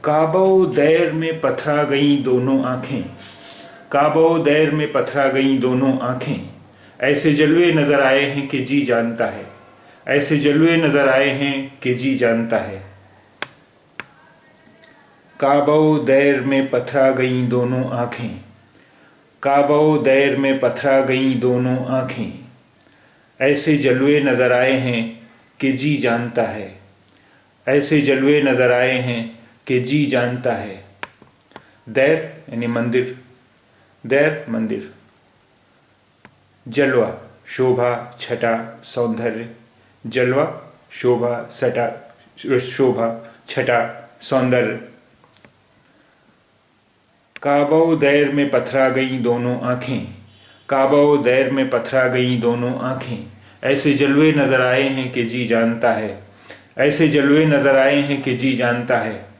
काबो there में पथरा गईं दोनों आँखें, काबो दैर में पथरा गईं दोनों आँखें। ऐसे जलवे नज़र आए हैं कि जी जानता है, ऐसे जलवे नज़र आए हैं कि जी जानता है। काबो दैर में पथरा गईं दोनों आँखें, काबो दैर में पथरा गईं दोनों आँखें। ऐसे जलवे नज़र आए हैं कि जी जानता है, ऐसे जलवे नज़र आए हैं कि जी जानता है। दैर यानी मंदिर, दैर मंदिर। जलवा शोभा, छटा, सौंदर्य। जलवा शोभा, शोभा, छटा, सौंदर्य। काबो दैर में पथरा गईं दोनों आँखें, काबो दैर में पथरा गईं दोनों आँखें। ऐसे जलवे नज़र आए हैं कि जी जानता है, ऐसे जलवे नज़र आए हैं कि जी जानता है।